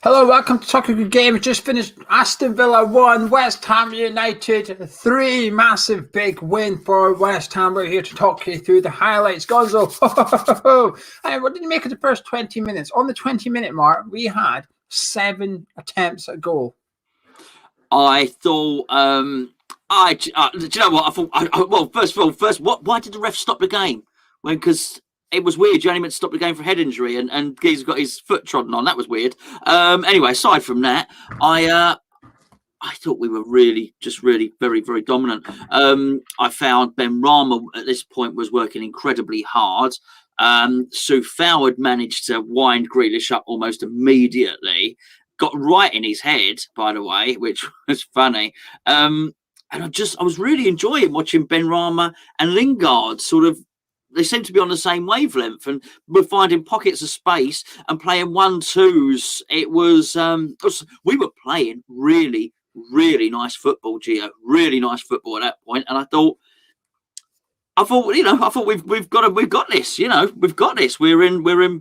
Hello, welcome to Talk a Good Game. We just finished Aston Villa 1, West Ham United 3. Massive big win for West Ham. We're here to talk you through the highlights. Gonzo, and what did you make of the first 20 minutes? On the 20-minute mark, we had 7 attempts at goal. I thought, do you know what? I thought, well, first of all, why did the ref stop the game? Because it was weird. You only meant to stop the game for head injury, and he's got his foot trodden on. That was weird. Anyway, aside from that, I thought we were really very, very dominant. I found Ben Rama at this point was working incredibly hard. Soufal had managed to wind Grealish up almost immediately. Got right in his head, by the way, which was funny. And I was really enjoying watching Ben Rama and Lingard sort of. They seem to be on the same wavelength, and we're finding pockets of space and playing 1-2s. We were playing really, really nice football, Geo. Really nice football at that point. And I thought, we've got this. We've got this. We're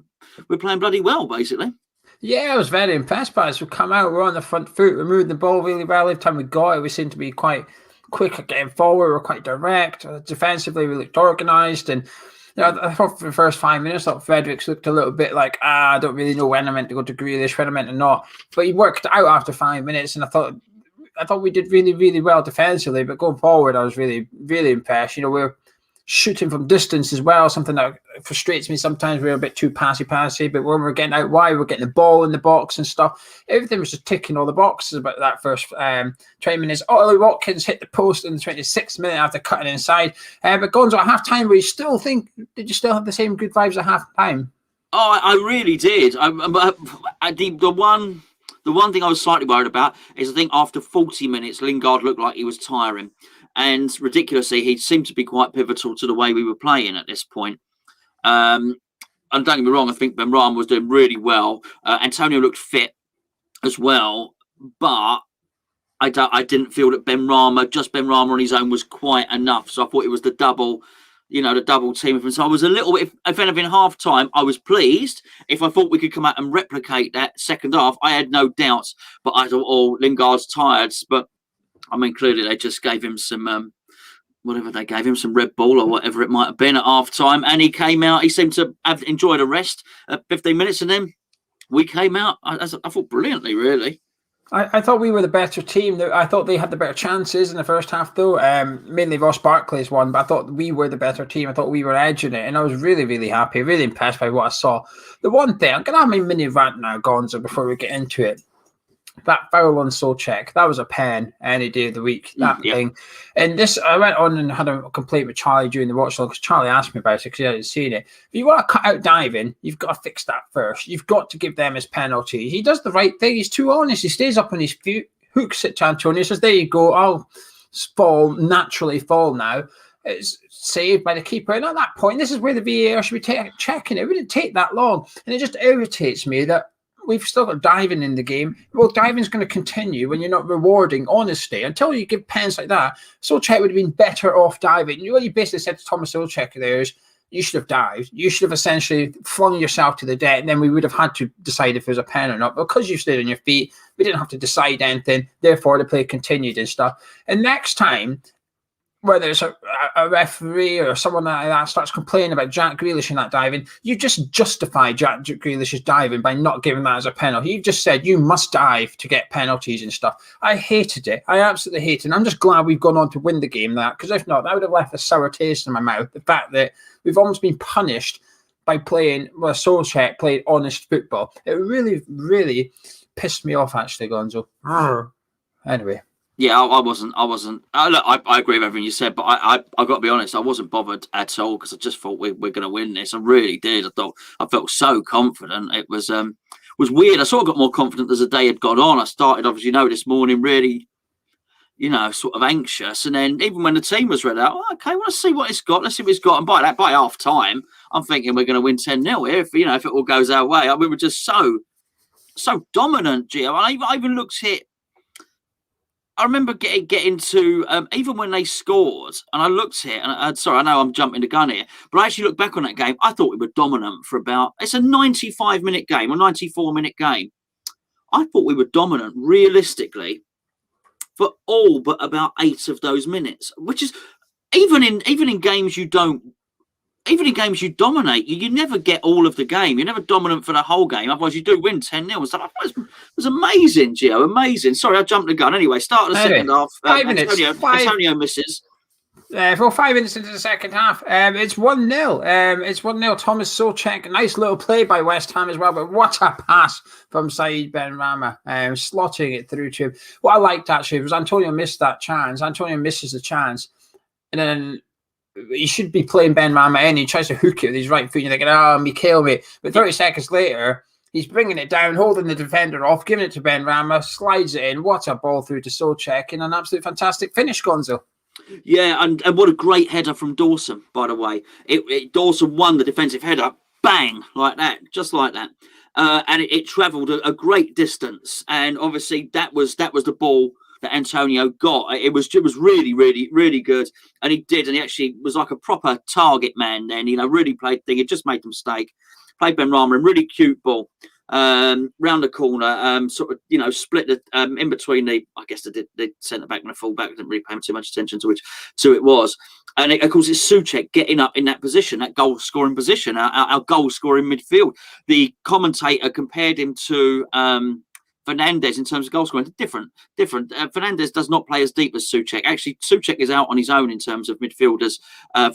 playing bloody well, basically. Yeah, I was very impressed by us. We come out, we're on the front foot, we're moving the ball really well. Every time we got it, we seemed to be quite quick at getting forward. We're quite direct. Defensively, we looked organised. And I thought for the first 5 minutes, I thought Fredericks looked a little bit like, I don't really know when I meant to go to Grealish, when I meant to not. But he worked out after 5 minutes, and I thought we did really, really well defensively. But going forward, I was really, really impressed. We're shooting from distance as well, something that frustrates me sometimes. We're a bit too passy, but when we're getting out wide, we're getting the ball in the box and stuff. Everything was just ticking all the boxes about that first 20 minutes. Ollie Watkins hit the post in the 26th minute after cutting inside. But Gonzo, at half time, did you still have the same good vibes at half time? Oh, I really did. The one thing I was slightly worried about is I think after 40 minutes, Lingard looked like he was tiring. And ridiculously, he seemed to be quite pivotal to the way we were playing at this point. And don't get me wrong, I think Ben Rama was doing really well. Antonio looked fit as well, but I didn't feel that Ben Rama on his own was quite enough. So I thought it was the double team. So I was a little bit, if anything, half time, I was pleased. If I thought we could come out and replicate that second half, I had no doubts. But I thought, Lingard's tired. But I mean, clearly they just gave him some, some Red Bull or whatever it might have been at half time. And he came out, he seemed to have enjoyed a rest at 15 minutes. And then we came out, I thought, brilliantly, really. I thought we were the better team. I thought they had the better chances in the first half, though. Mainly Ross Barkley's one, but I thought we were the better team. I thought we were edging it, and I was really, really happy, really impressed by what I saw. The one thing, I'm going to have my mini rant now, Gonzo, before we get into it. That foul on Souček, that was a pen any day of the week, thing. And this, I went on and had a complaint with Charlie during the watch because Charlie asked me about it because he hadn't seen it. If you want to cut out diving, you've got to fix that first. You've got to give them his penalty. He does the right thing. He's too honest. He stays up on his feet, hooks it to Antonio, says, there you go, I'll naturally fall now. It's saved by the keeper. And at that point, this is where the VAR should be checking it. It wouldn't take that long. And it just irritates me that we've still got diving in the game. Well, diving's going to continue when you're not rewarding honesty. Until you give pens like that, Souček would have been better off diving. What you basically said to Thomas Souček there is, you should have dived. You should have essentially flung yourself to the deck, and then we would have had to decide if it was a pen or not. But because you stayed on your feet, we didn't have to decide anything. Therefore, the play continued and stuff. And next time, whether it's a referee or someone like that starts complaining about Jack Grealish and that diving, you just justify Jack Grealish's diving by not giving that as a penalty. You've just said you must dive to get penalties and stuff. I hated it. I absolutely hated it. And I'm just glad we've gone on to win the game, because if not, that would have left a sour taste in my mouth. The fact that we've almost been punished by Souček played honest football. It really, really pissed me off, actually, Gonzo. Anyway. Yeah, I wasn't. Look, I agree with everything you said, but I got to be honest, I wasn't bothered at all because I just thought we're going to win this. I really did. I felt so confident. It was weird. I sort of got more confident as the day had gone on. I started, obviously, this morning really, sort of anxious, and then even when the team was read out, okay, well, let's see what it's got. Let's see what it's got. And by half time, I'm thinking we're going to win 10-0 here if it all goes our way. I mean, we're just so dominant, Gio. I even looked at. I remember getting to even when they scored, and I looked at it, and sorry, I know I'm jumping the gun here, but I actually looked back on that game. I thought we were dominant for it's a 95-minute game, a 94-minute game. I thought we were dominant realistically for all but about 8 of those minutes, which is even in games you don't. Even in games you dominate, you never get all of the game. You're never dominant for the whole game. Otherwise, you do win 10-0. So it was amazing, Gio. Amazing. Sorry, I jumped the gun. Anyway, start of the second half. 5 minutes. Antonio misses. For 5 minutes into the second half, it's 1-0. It's 1-0. Thomas Souček, nice little play by West Ham as well. But what a pass from Said Benrahma, slotting it through to him. What I liked actually was Antonio missed that chance. Antonio misses the chance, and then he should be playing Benrahma in. He tries to hook it with his right foot. You're thinking, Mikhail, mate. But 30 seconds later, he's bringing it down, holding the defender off, giving it to Benrahma, slides it in. What a ball through to Souček, and an absolute fantastic finish, Gonzo. Yeah, and what a great header from Dawson, by the way. Dawson won the defensive header, bang, like that, just like that. And it travelled a great distance. And obviously that was the ball that Antonio got. It was really, really, really good. And he did, and he actually was like a proper target man then, really played thing. He just made the mistake. Played Benrahma, a really cute ball. Round the corner, split the in between the centre back and the full back. Didn't really pay too much attention to which it was, and of course it's Souček getting up in that position, that goal scoring position, our goal scoring midfield. The commentator compared him to Fernandes in terms of goal scoring. Different. Fernandes does not play as deep as Souček. Actually, Souček is out on his own in terms of midfielders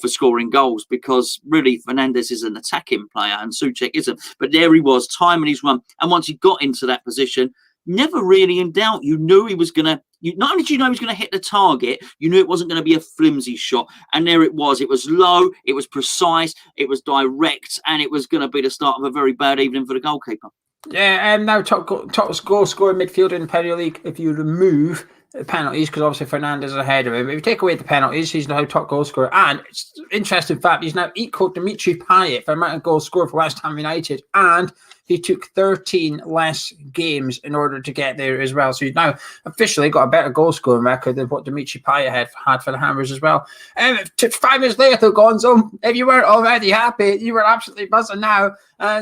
for scoring goals, because really Fernandes is an attacking player and Souček isn't. But there he was, timing his run. And once he got into that position, never really in doubt. You knew he was going to, not only did you know he was going to hit the target, you knew it wasn't going to be a flimsy shot. And there it was. It was low, it was precise, it was direct, and it was going to be the start of a very bad evening for the goalkeeper. Yeah, now top goal scoring midfielder in the Premier League if you remove the penalties, because obviously Fernandes is ahead of him. If you take away the penalties, he's now top goal scorer. And it's an interesting fact, he's now equal Dimitri Payet for amount of goals scored for West Ham United, and he took 13 less games in order to get there as well. So he's now officially got a better goal scoring record than what Dimitri Payet had for the Hammers as well. 5 minutes later, though, Gonzo, if you weren't already happy, you were absolutely buzzing now.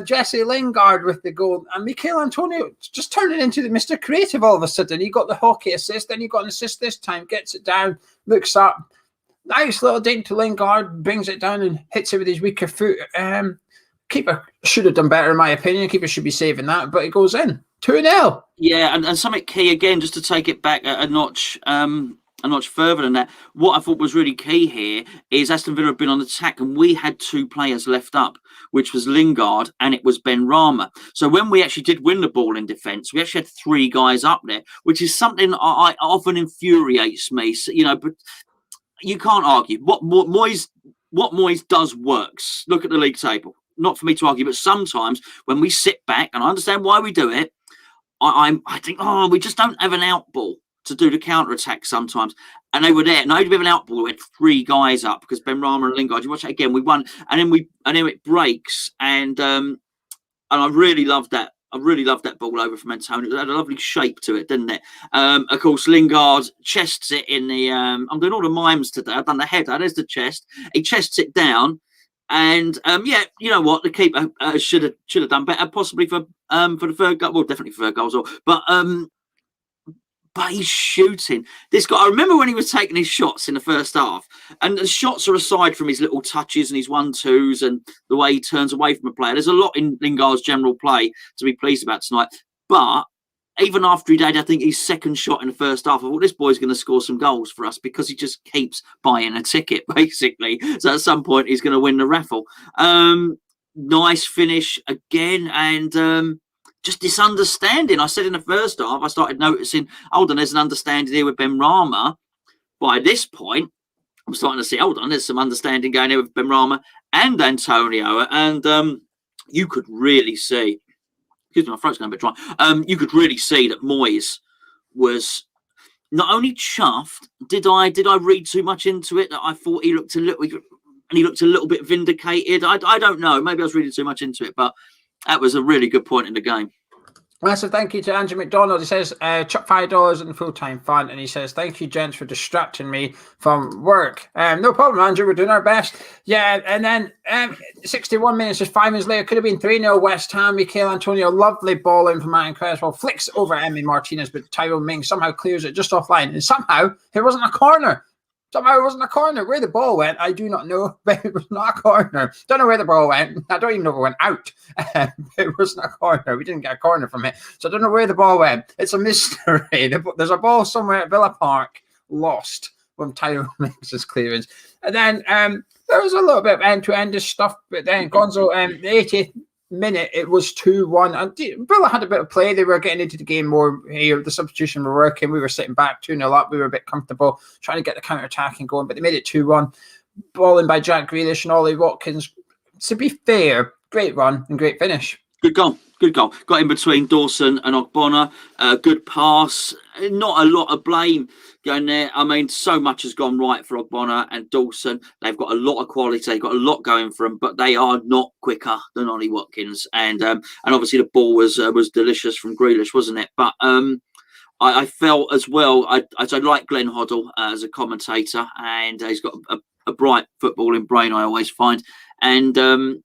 Jesse Lingard with the goal, and Mikel Antonio just turned it into the Mr. Creative all of a sudden. He got the hockey assist, then he got an assist this time, gets it down, looks up. Nice little dink to Lingard, brings it down and hits it with his weaker foot. Keeper should have done better, in my opinion. Keeper should be saving that, but it goes in 2-0. Yeah, and something key again, just to take it back a notch further than that. What I thought was really key here is Aston Villa had been on attack, and we had 2 players left up, which was Lingard and it was Benrahma. So when we actually did win the ball in defence, we actually had 3 guys up there, which is something I often infuriates me. So, but you can't argue what Moyes does works. Look at the league table. Not for me to argue, but sometimes when we sit back, and I understand why we do it, I think, we just don't have an out ball to do the counter attack sometimes. And they were there. No, we have an out ball. We had 3 guys up because Benrahma and Lingard. You watch it again. We won, and then it breaks, and I really loved that. I really loved that ball over from Antonio. It had a lovely shape to it, didn't it? Of course, Lingard chests it in the. I'm doing all the mimes today. I've done the header. There's the chest. He chests it down. And you know what, the keeper should have done better, possibly for the third goal. Well, definitely for third goal as well. But he's shooting. This guy, I remember when he was taking his shots in the first half, and the shots are aside from his little touches and his 1-2s and the way he turns away from a player. There's a lot in Lingard's general play to be pleased about tonight. But even after he did, I think his second shot in the first half, I thought this boy's going to score some goals for us, because he just keeps buying a ticket, basically. So at some point, he's going to win the raffle. Nice finish again, and just this understanding. I said in the first half, I started noticing, hold on, there's an understanding here with Benrahma. By this point, I'm starting to see, hold on, there's some understanding going here with Benrahma and Antonio. And you could really see, excuse me, my throat's going a bit dry. You could really see that Moyes was not only chuffed. Did I read too much into it? That I thought he looked a little bit vindicated. I don't know. Maybe I was reading too much into it, but that was a really good point in the game. Massive thank you to Andrew McDonald. He says, chuck $5 in the full-time fund. And he says, thank you, gents, for distracting me from work. No problem, Andrew. We're doing our best. Yeah, and then 61 minutes, just 5 minutes later, could have been 3-0 West Ham. Mikel Antonio, lovely ball in from Martin Creswell, flicks over Emi Martinez, but Tyrone Mings somehow clears it just offline. And somehow, it wasn't a corner. Somehow it wasn't a corner. Where the ball went, I do not know, but it was not a corner. Don't know where the ball went. I don't even know if it went out. It wasn't a corner. We didn't get a corner from it. So I don't know where the ball went. It's a mystery. There's a ball somewhere at Villa Park lost from Tyrone Mings' clearance. And then there was a little bit of end-to-end stuff, but then Gonzo, the 80th minute, it was 2-1. And Villa had a bit of play. They were getting into the game more here. The substitution were working. We were sitting back 2-0 up. We were a bit comfortable trying to get the counter-attacking going, but they made it 2-1. Ball in by Jack Grealish and Ollie Watkins. To be fair, great run and great finish. Good goal. Good goal. Got in between Dawson and Ogbonna. Good pass. Not a lot of blame going there. I mean, so much has gone right for Ogbonna and Dawson. They've got a lot of quality. They've got a lot going for them, but they are not quicker than Ollie Watkins. And obviously the ball was delicious from Grealish, wasn't it? But I felt as well. I like Glenn Hoddle as a commentator, and he's got a bright footballing brain, I always find. And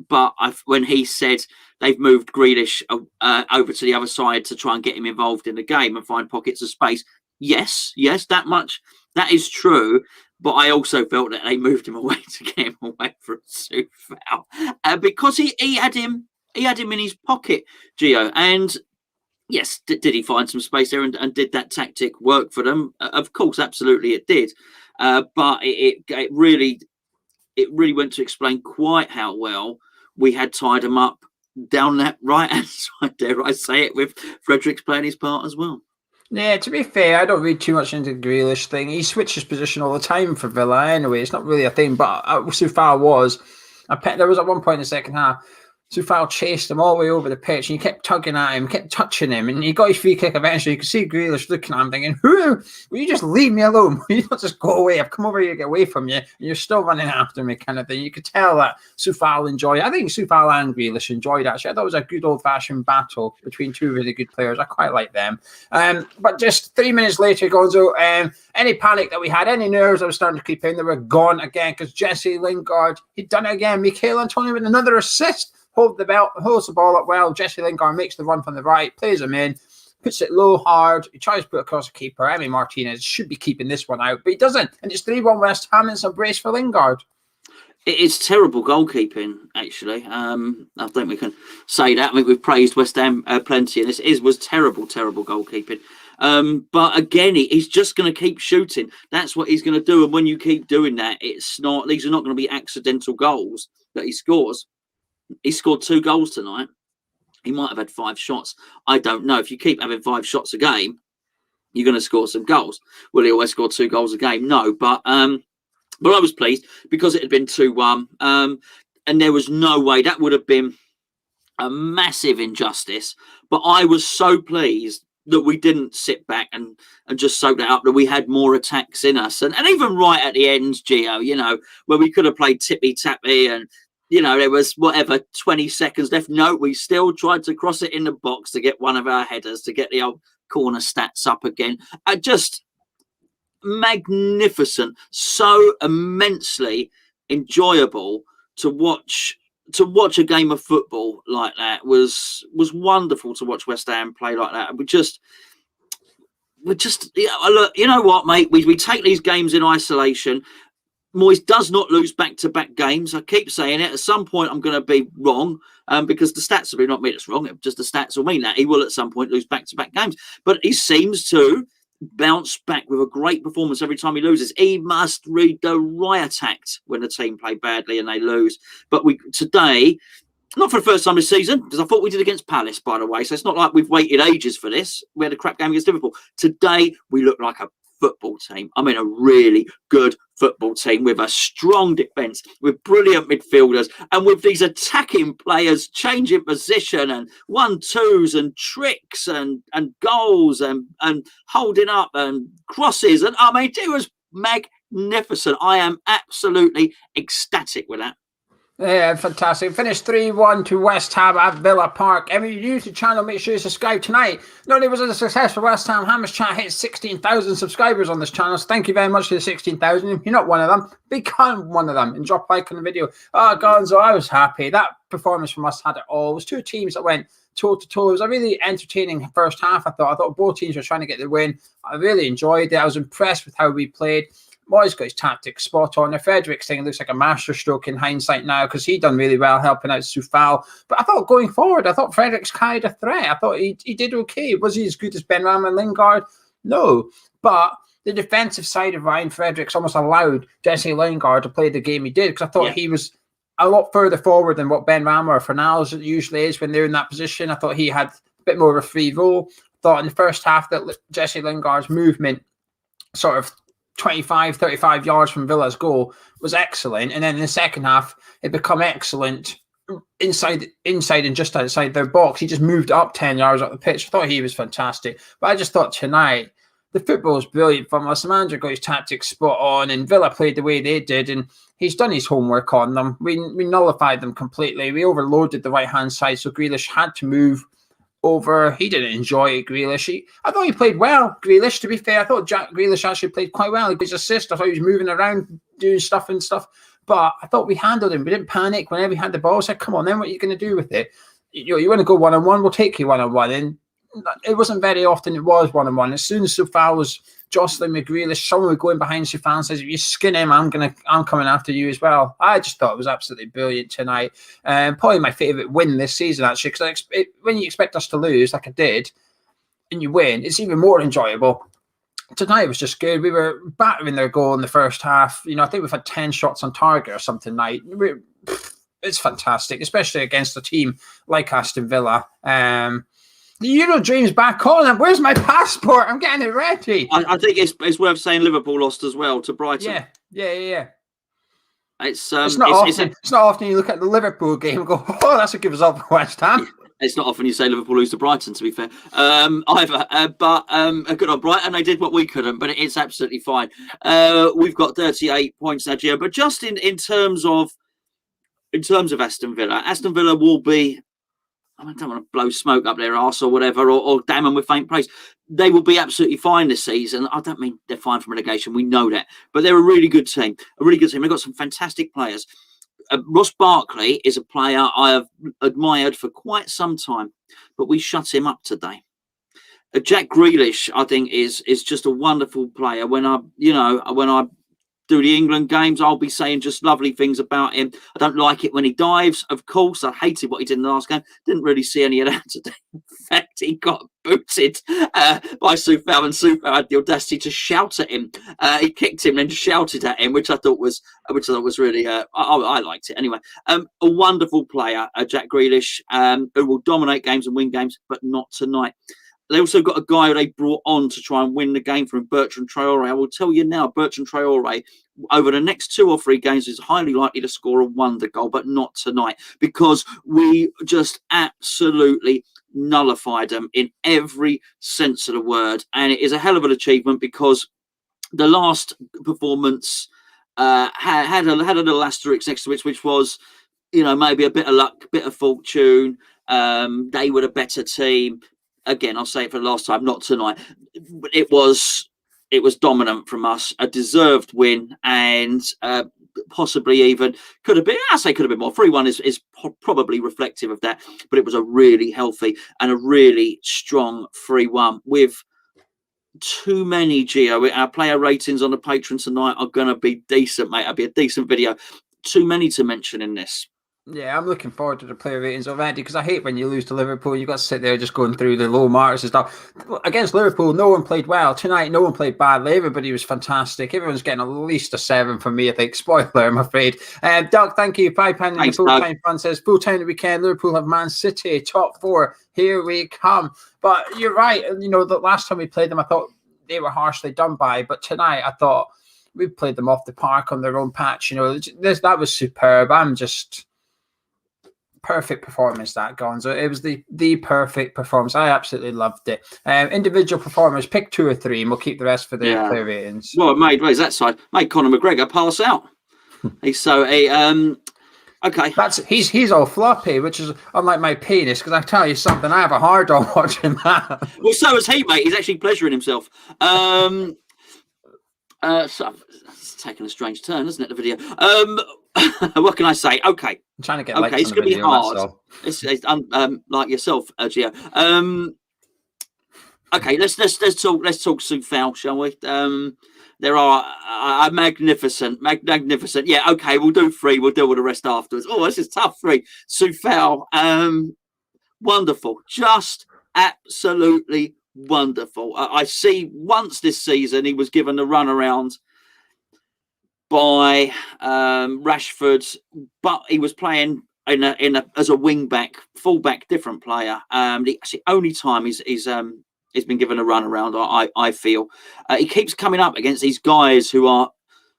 but when he said they've moved Grealish over to the other side to try and get him involved in the game and find pockets of space. Yes, that much. That is true. But I also felt that they moved him away to get him away from Soufal because he had him in his pocket, Geo. And yes, did he find some space there and did that tactic work for them? Of course, absolutely it did. But it really went to explain quite how well we had tied him up down that right-hand side, dare I say it, with Fredericks playing his part as well. Yeah, to be fair, I don't read too much into the Grealish thing. He switches position all the time for Villa anyway. It's not really a thing, but Soufal was. There was at one point in the second half, Soufal chased him all the way over the pitch, and he kept tugging at him, kept touching him, and he got his free kick eventually. You could see Grealish looking at him thinking, will you just leave me alone? Will you not just go away? I've come over here to get away from you, and you're still running after me, kind of thing. You could tell that Soufal enjoyed it. I think Soufal and Grealish enjoyed it, actually. I thought it was a good old-fashioned battle between two really good players. I quite like them. But just 3 minutes later, Gonzo, any panic that we had, any nerves that were starting to creep in, they were gone again, because Jesse Lingard, he'd done it again. Mikel Antonio with another assist. Holds the ball up well. Jesse Lingard makes the run from the right, plays him in, puts it low, hard. He tries to put it across the keeper. Emi Martinez should be keeping this one out, but he doesn't. And it's 3-1 West Ham, and it's a brace for Lingard. It's terrible goalkeeping, actually. I think we can say that. I mean, we've praised West Ham plenty, and this was terrible goalkeeping. But again, he's just going to keep shooting. That's what he's going to do. And when you keep doing that, these are not going to be accidental goals that he scores. He scored 2 goals tonight. He might have had 5 shots. I don't know. If you keep having 5 shots a game, you're going to score some goals. Will he always score 2 goals a game? No. But I was pleased because it had been 2-1. And there was no way that would have been a massive injustice. But I was so pleased that we didn't sit back and just soak that up, that we had more attacks in us. And even right at the ends, Geo, where we could have played tippy-tappy and, there was 20 seconds left. No, we still tried to cross it in the box to get one of our headers, to get the old corner stats up again. Just magnificent, so immensely enjoyable to watch. To watch a game of football like that was wonderful. To watch West Ham play like that. We just look. You know what, mate? We take these games in isolation. Moyes does not lose back-to-back games. I keep saying it. At some point, I'm going to be wrong because the stats will not mean it's wrong. Just the stats will mean that he will at some point lose back-to-back games. But he seems to bounce back with a great performance every time he loses. He must read the riot act when the team play badly and they lose. But today, not for the first time this season, because I thought we did against Palace, by the way. So it's not like we've waited ages for this. We had a crap game against Liverpool. Today, we look like a football team. I mean, a really good football team with a strong defence, with brilliant midfielders, and with these attacking players changing position and 1-2s and tricks and goals and holding up and crosses. And I mean, it was magnificent. I am absolutely ecstatic with that. Yeah, fantastic. Finished 3-1 to West Ham at Villa Park. If you're new to the channel, make sure you subscribe tonight. Not only was it a success for West Ham, Hammers Chat hit 16,000 subscribers on this channel. So thank you very much to the 16,000. If you're not one of them, become one of them and drop a like on the video. Oh, Gonzo, I was happy. That performance from us had it all. It was two teams that went toe-to-toe. It was a really entertaining first half, I thought. I thought both teams were trying to get the win. I really enjoyed it. I was impressed with how we played. Moyes got his tactics spot on. The Fredericks thing looks like a masterstroke in hindsight now because he done really well helping out Soufal. But I thought going forward, I thought Fredericks carried a threat. I thought he did okay. Was he as good as Benrahma and Lingard? No. But the defensive side of Ryan Fredericks almost allowed Jesse Lingard to play the game he did because I thought he was a lot further forward than what Benrahma or Fornals usually is when they're in that position. I thought he had a bit more of a free role. I thought in the first half that Jesse Lingard's movement sort of 25, 35 yards from Villa's goal was excellent. And then in the second half, it became excellent inside and just outside their box. He just moved up 10 yards up the pitch. I thought he was fantastic. But I just thought tonight, the football was brilliant from us. The manager got his tactics spot on and Villa played the way they did. And he's done his homework on them. We nullified them completely. We overloaded the right-hand side, so Grealish had to move over. He didn't enjoy it, Grealish. I thought he played well, Grealish, to be fair. I thought Jack Grealish actually played quite well. He got his assist. I thought he was moving around, doing stuff. But I thought we handled him. We didn't panic whenever we had the ball. I said, come on, then what are you going to do with it? You want to go one-on-one? We'll take you one-on-one. And it wasn't very often it was one-on-one. As soon as Soufal was jostling with Grealish, someone would go in behind Soufal and says, if you skin him, I'm coming after you as well. I just thought it was absolutely brilliant tonight. Probably my favourite win this season, actually, because when you expect us to lose, like I did, and you win, it's even more enjoyable. Tonight was just good. We were battering their goal in the first half. I think we've had 10 shots on target or something tonight. It's fantastic, especially against a team like Aston Villa. The Euro dream's back on. Where's my passport? I'm getting it ready. I think it's worth saying Liverpool lost as well to Brighton. Yeah. It's not often you look at the Liverpool game and go, oh, that's a good result for West Ham. It's not often you say Liverpool lose to Brighton, to be fair, either. But good on Brighton. They did what we couldn't, but it's absolutely fine. We've got 38 points now, Geo. But just in terms of Aston Villa will be. I don't want to blow smoke up their arse or whatever, or damn them with faint praise. They will be absolutely fine this season. I don't mean they're fine from relegation. We know that. But they're a really good team. They've got some fantastic players. Ross Barkley is a player I have admired for quite some time, but we shut him up today. Jack Grealish, I think, is just a wonderful player. When I do the England games, I'll be saying just lovely things about him. I don't like it when he dives, of course. I hated what he did in the last game. Didn't really see any of that today. In fact, he got booted by Soufal, and Soufal had the audacity to shout at him. He kicked him and then shouted at him, which I thought was really. I liked it anyway. A wonderful player, Jack Grealish, who will dominate games and win games, but not tonight. They also got a guy who they brought on to try and win the game for him, Bertrand Traore. I will tell you now, Bertrand Traore, over the next 2 or 3 games, is highly likely to score a wonder goal, but not tonight, because we just absolutely nullified them in every sense of the word. And it is a hell of an achievement, because the last performance had a little asterisk next to it, which was, maybe a bit of luck, bit of fortune. They were a better team. Again, I'll say it for the last time, not tonight. It was dominant from us, a deserved win, and possibly even could have been. I say could have been more. 3-1 is probably reflective of that, but it was a really healthy and a really strong 3-1 with too many, Geo. Our player ratings on the Patreon tonight are going to be decent, mate. It'll be a decent video. Too many to mention in this. Yeah, I'm looking forward to the player ratings already, because I hate when you lose to Liverpool. You've got to sit there just going through the low marks and stuff. Against Liverpool, no one played well. Tonight, no one played badly. Everybody was fantastic. Everyone's getting at least a 7 from me, I think. Spoiler, I'm afraid. Doug, thank you. £5 in the full-time fund says, full-time the weekend, Liverpool have Man City, top 4. Here we come. But you're right. The last time we played them, I thought they were harshly done by. But tonight, I thought we played them off the park on their own patch. That was superb. Perfect performance, that Gonzo. It was the perfect performance. I absolutely loved it. Individual performers, pick 2 or 3, and we'll keep the rest for the player ratings. Well, where's that side? Made Conor McGregor pass out. Okay. He's all floppy, which is unlike my penis, because I tell you something, I have a hard on watching that. Well, so has he, mate. He's actually pleasuring himself. So it's taken a strange turn, isn't it, the video? What can I say? Okay. I'm trying to get okay, it's going to be hard. It's like yourself, Geo. Okay, let's talk Soufal, shall we? There are magnificent. Yeah, okay, we'll do 3. We'll deal with the rest afterwards. Oh, this is tough. 3. Soufal, wonderful, just absolutely wonderful. I see once this season he was given the runaround by Rashford, but he was playing as a wing back, full back, different player. The only time he's been given a run around, I feel. He keeps coming up against these guys who are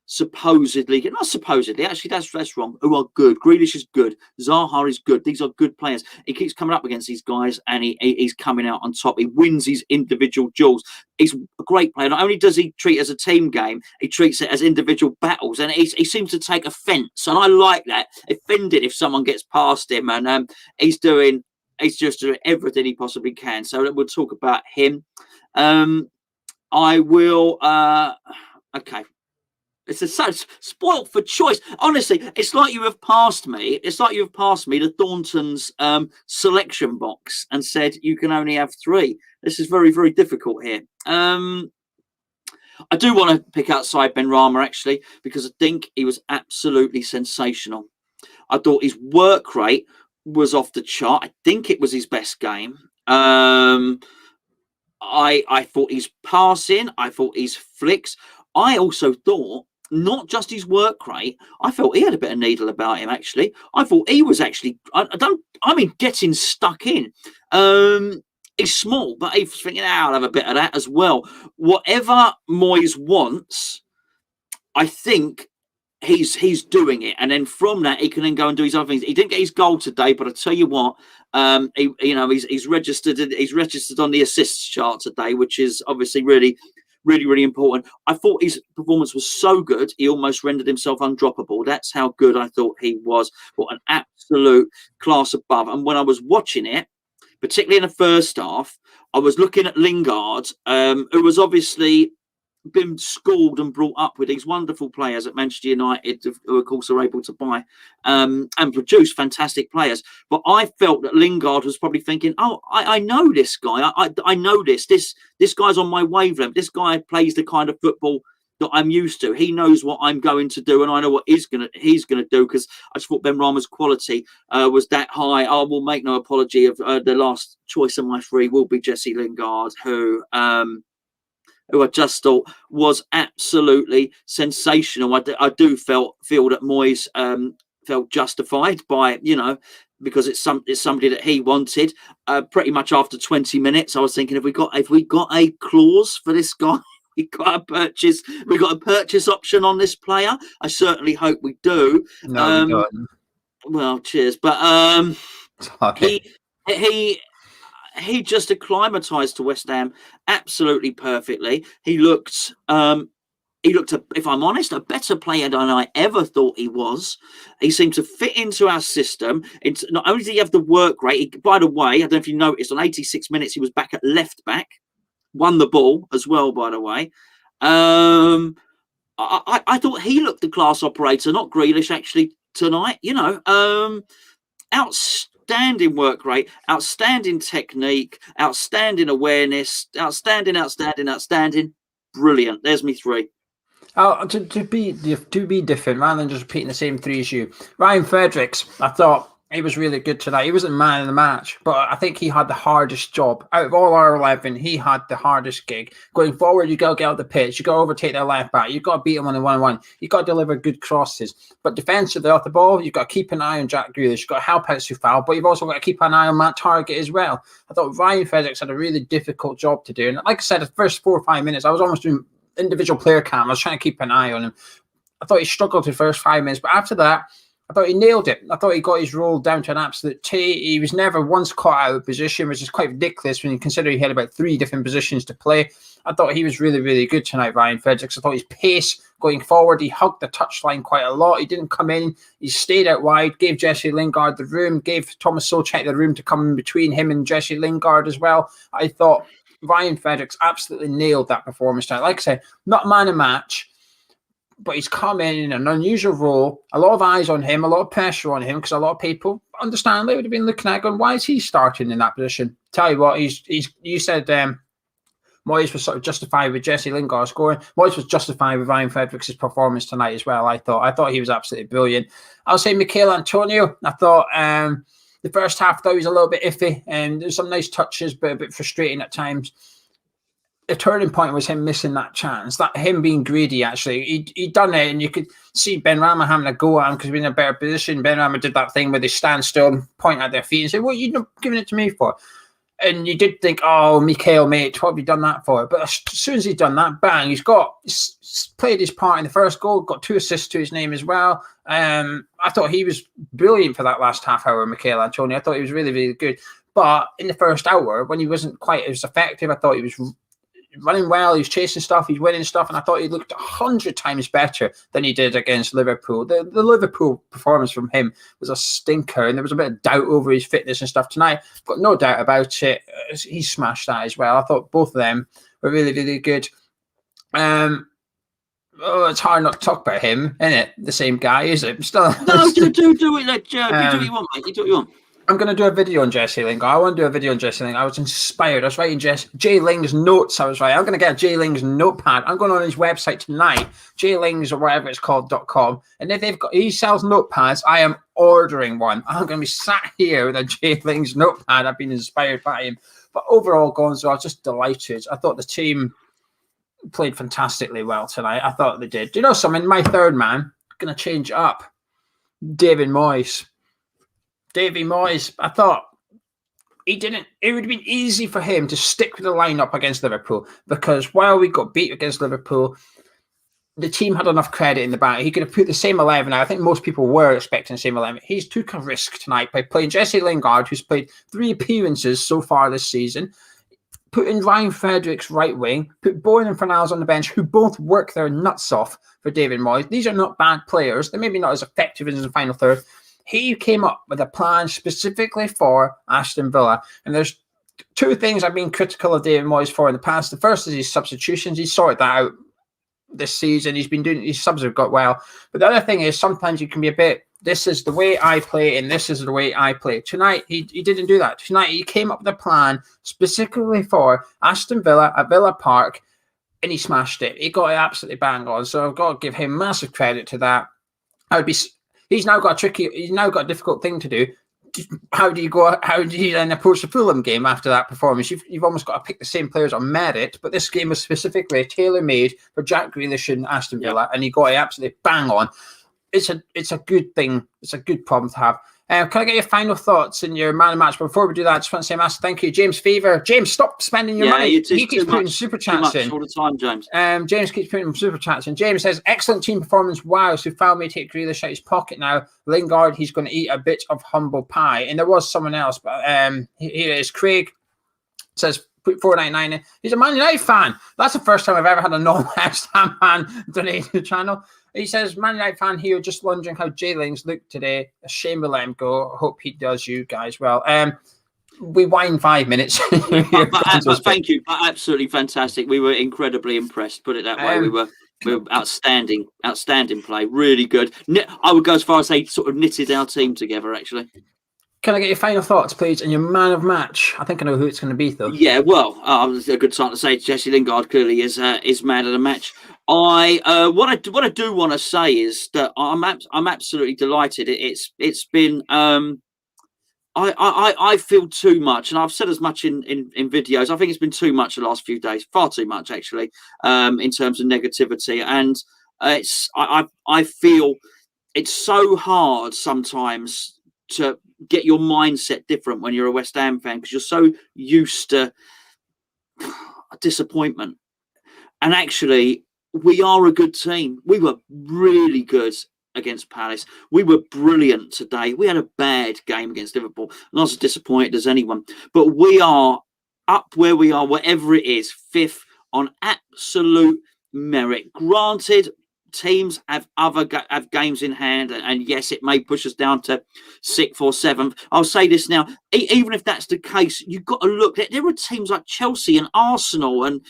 not supposedly, actually that's wrong, who are good. Grealish is good. Zaha is good. These are good players. He keeps coming up against these guys and he's coming out on top. He wins his individual duels. He's a great player. Not only does he treat it as a team game, he treats it as individual battles, and he seems to take offence, and I like that. Offended if someone gets past him, and he's just doing everything he possibly can. So we'll talk about him. I will. Okay. It's such spoilt for choice. Honestly, it's like you have passed me. It's like you have passed me the Thornton's selection box and said you can only have 3. This is very, very difficult here. I do want to pick outside Benrahma, actually, because I think he was absolutely sensational. I thought his work rate was off the chart. I think it was his best game. I thought his passing, I thought his flicks. I also thought not just his work rate. I felt he had a bit of needle about him, actually. I thought he was actually, getting stuck in. He's small, but he's thinking, I'll have a bit of that as well. Whatever Moyes wants, I think he's doing it, and then from that he can then go and do his other things. He didn't get his goal today, but I tell you what, he's registered on the assists chart today, which is obviously really, really, really important. I thought his performance was so good, he almost rendered himself undroppable. That's how good I thought he was. What an absolute class above. And when I was watching it, particularly in the first half, I was looking at Lingard, who was obviously been schooled and brought up with these wonderful players at Manchester United, who of course are able to buy and produce fantastic players. But I felt that Lingard was probably thinking, I know this guy. I know this guy's on my wavelength. This guy plays the kind of football that I'm used to. He knows what I'm going to do, and I know what he's gonna do, because I just thought Benrahma's quality was that high. I will make no apology of the last choice of my 3 will be Jesse Lingard, who I just thought was absolutely sensational. I do feel that Moyes felt justified by, because it's somebody that he wanted. Pretty much after 20 minutes, I was thinking, if we got a clause for this guy, we got a purchase option on this player. I certainly hope we do. No, we don't. Well, cheers, but okay. He just acclimatized to West Ham absolutely perfectly. He looked, if I'm honest, a better player than I ever thought he was. He seemed to fit into our system. Not only did he have the work rate, by the way, I don't know if you noticed, on 86 minutes, he was back at left back, won the ball as well, by the way. I thought he looked the class operator, not Grealish, actually, tonight. Outstanding work rate, outstanding technique, outstanding awareness, outstanding. Brilliant. There's me 3. To be different, rather than just repeating the same 3 as you. Ryan Fredericks, I thought he was really good tonight. He wasn't man of the match, but I think he had the hardest job. Out of all our 11, he had the hardest gig. Going forward, you got to get out the pitch. You got to overtake their left back. You've got to beat him on the 1-1. You've got to deliver good crosses. But defensively off the ball, you've got to keep an eye on Jack Grealish. You've got to help out Soufal, but you've also got to keep an eye on Matt Target as well. I thought Ryan Fredericks had a really difficult job to do. And like I said, the first 4 or 5 minutes, I was almost doing individual player cam. I was trying to keep an eye on him. I thought he struggled the first 5 minutes, but after that, I thought he nailed it. I thought he got his role down to an absolute T. He was never once caught out of position, which is quite ridiculous when you consider he had about 3 different positions to play. I thought he was really, really good tonight, Ryan Fredericks. I thought his pace going forward, he hugged the touchline quite a lot. He didn't come in. He stayed out wide, gave Jesse Lingard the room, gave Thomas Souček the room to come in between him and Jesse Lingard as well. I thought Ryan Fredericks absolutely nailed that performance tonight. Like I said, not man of match, but he's come in an unusual role, a lot of eyes on him, a lot of pressure on him, because a lot of people, understandably, would have been looking at it going, why is he starting in that position? Tell you what, you said Moyes was sort of justified with Jesse Lingard scoring. Moyes was justified with Ryan Fredericks' performance tonight as well, I thought he was absolutely brilliant. I'll say Mikel Antonio, I thought the first half, though, he was a little bit iffy, and there's some nice touches, but a bit frustrating at times. The turning point was him missing that chance, that him being greedy, actually. He'd done it, and you could see Benrahma having a go at him because he was in a better position. Benrahma did that thing where they stand still and point at their feet and say, what are you not giving it to me for? And you did think, oh, Mikel, mate, what have you done that for? But as soon as he'd done that, bang, he's played his part in the first goal, got 2 assists to his name as well. I thought he was brilliant for that last half hour, Mikel Antonio. I thought he was really, really good. But in the first hour, when he wasn't quite as effective, I thought he was running well, he was chasing stuff, he's winning stuff, and I thought he looked 100 times better than he did against Liverpool. The Liverpool performance from him was a stinker, and there was a bit of doubt over his fitness and stuff tonight. Got no doubt about it. He smashed that as well. I thought both of them were really, really good. It's hard not to talk about him, isn't it? The same guy, is it? Still, no, do it. You do what you want, mate. You do what you want. I'm going to do a video on Jesse Lingard. I want to do a video on Jesse Lingard. I was inspired. I was writing Jay Ling's notes. I'm going to get Jay Ling's notepad. I'm going on his website tonight, jaylings or whatever it's called.com. And if he sells notepads, I am ordering one. I'm going to be sat here with a Jay Ling's notepad. I've been inspired by him. But overall, Gonzo, I was just delighted. I thought the team played fantastically well tonight. I thought they did. Do you know something? My third man, I'm going to change it up. David Moyes. I thought it would have been easy for him to stick with the lineup against Liverpool, because while we got beat against Liverpool, the team had enough credit in the back. He could have put the same 11 out. I think most people were expecting the same 11. He's took a risk tonight by playing Jesse Lingard, who's played 3 appearances so far this season, putting Ryan Fredericks right wing, put Bowen and Fernandes on the bench, who both work their nuts off for David Moyes. These are not bad players. They're maybe not as effective as the final third. He came up with a plan specifically for Aston Villa. And there's 2 things I've been critical of David Moyes for in the past. The first is his substitutions. He's sorted that out this season. He's been doing, his subs have got well. But the other thing is sometimes you can be a bit, this is the way I play and this is the way I play. Tonight, he didn't do that. Tonight, he came up with a plan specifically for Aston Villa at Villa Park, and he smashed it. He got it absolutely bang on. So I've got to give him massive credit to that. He's now got a difficult thing to do. How do you then approach the Fulham game after that performance? You've almost got to pick the same players on merit, but this game was specifically tailor-made for Jack Grealish and Aston Villa, and he got it absolutely bang on. It's a good thing. It's a good problem to have. Can I get your final thoughts in your man of match? But before we do that, I just want to say massive thank you, James Fever. James, stop spending your money. He keeps putting super chats in all the time, James. James keeps putting super chats in. James says, excellent team performance. Wow, so found me take Grealish out his pocket now. Lingard, he's going to eat a bit of humble pie. And there was someone else, but here it is. Craig says, put 499 in. He's a Man United fan. That's the first time I've ever had a non-West Ham fan donate to the channel. He says, Man United fan here, just wondering how Jay Lings looked today. A shame we let him go. Hope he does you guys well. We whined 5 minutes. but thank you. Absolutely fantastic. We were incredibly impressed. Put it that way. We were outstanding play. Really good. I would go as far as say sort of knitted our team together, actually. Can I get your final thoughts, please? And your man of match? I think I know who it's going to be, though. Yeah, well, a good time to say Jesse Lingard clearly is man of the match. What I do want to say is that I'm absolutely delighted. It's been I feel too much, and I've said as much in videos. I think it's been too much the last few days, far too much actually, in terms of negativity. And I feel it's so hard sometimes to get your mindset different when you're a West Ham fan, because you're so used to disappointment. And actually, we are a good team. We were really good against Palace. We were brilliant today. We had a bad game against Liverpool. Not as disappointed as anyone. But we are up where we are, whatever it is, 5th on absolute merit. Granted, teams have have games in hand, and yes, it may push us down to 6th or 7th. I'll say this now, even if that's the case, you've got to look. There are teams like Chelsea and Arsenal and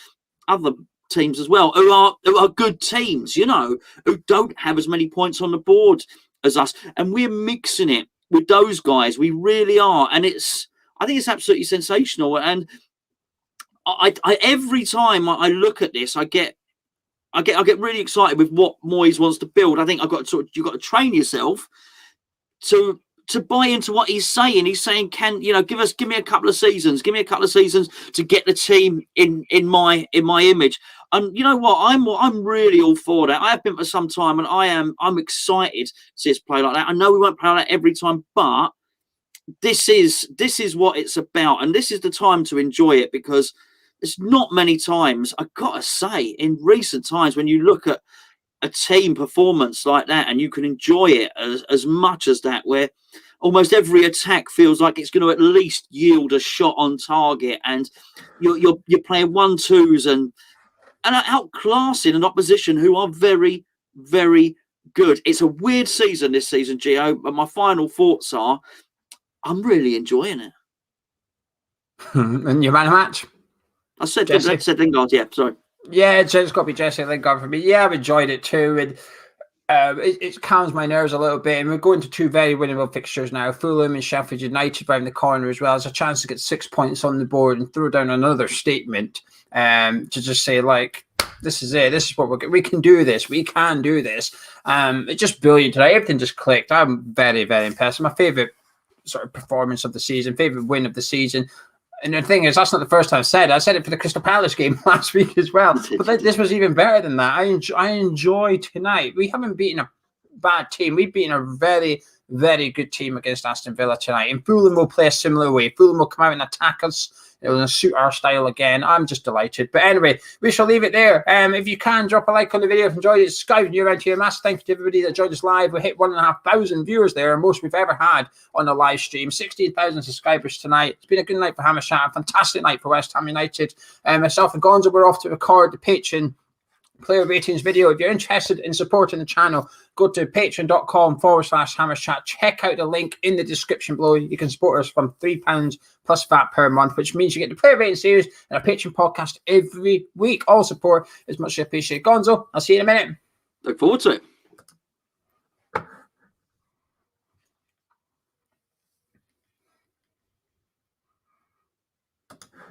other teams as well who are good teams, you know, who don't have as many points on the board as us, and we're mixing it with those guys. We really are, and I think it's absolutely sensational. And I every time I look at this, I get really excited with what Moyes wants to build. I think you've got to train yourself to buy into what he's saying. He's saying, give me a couple of seasons, to get the team in my image. And you know what? I'm really all for that. I have been for some time, and I'm excited to see us play like that. I know we won't play like that every time, but this is what it's about, and this is the time to enjoy it, because there's not many times, I've got to say, in recent times, when you look at a team performance like that and you can enjoy it as much as that, where almost every attack feels like it's going to at least yield a shot on target, and you're playing 1-2s and outclassing an opposition who are very, very good. It's a weird season this season, Geo, but my final thoughts are I'm really enjoying it. And your man of match? I said Lingard, yeah, sorry. Yeah, it's got to be Jesse Lingard for me. Yeah, I've enjoyed it too. And it calms my nerves a little bit. And we're going to 2 very winnable fixtures now. Fulham and Sheffield United around the corner as well. There's a chance to get 6 points on the board and throw down another statement to just say, like, this is it. This is what we can do this. We can do this. It's just brilliant today. Everything just clicked. I'm very, very impressed. My favourite sort of performance of the season, favourite win of the season. And the thing is, that's not the first time I said it. I said it for the Crystal Palace game last week as well. But this was even better than that. I enjoy tonight. We haven't beaten a bad team. We've beaten a very, very good team against Aston Villa tonight. And Fulham will play a similar way. Fulham will come out and attack us. It will suit our style again. I'm just delighted. But anyway, we shall leave it there. If you can, drop a like on the video if you enjoyed it. Subscribe if you're around here. Massive thank you to everybody that joined us live. We hit 1,500 viewers there, most we've ever had on a live stream. 16,000 subscribers tonight. It's been a good night for Hammer Chat. A fantastic night for West Ham United. Myself and Gonzo were off to record the Patreon player ratings video. If you're interested in supporting the channel, go to patreon.com/hammerchat. Check out the link in the description below. You can support us from £3 plus VAT per month, which means you get the player rating series and a Patreon podcast every week. All support is much appreciated. Gonzo, I'll see you in a minute. Look forward to it.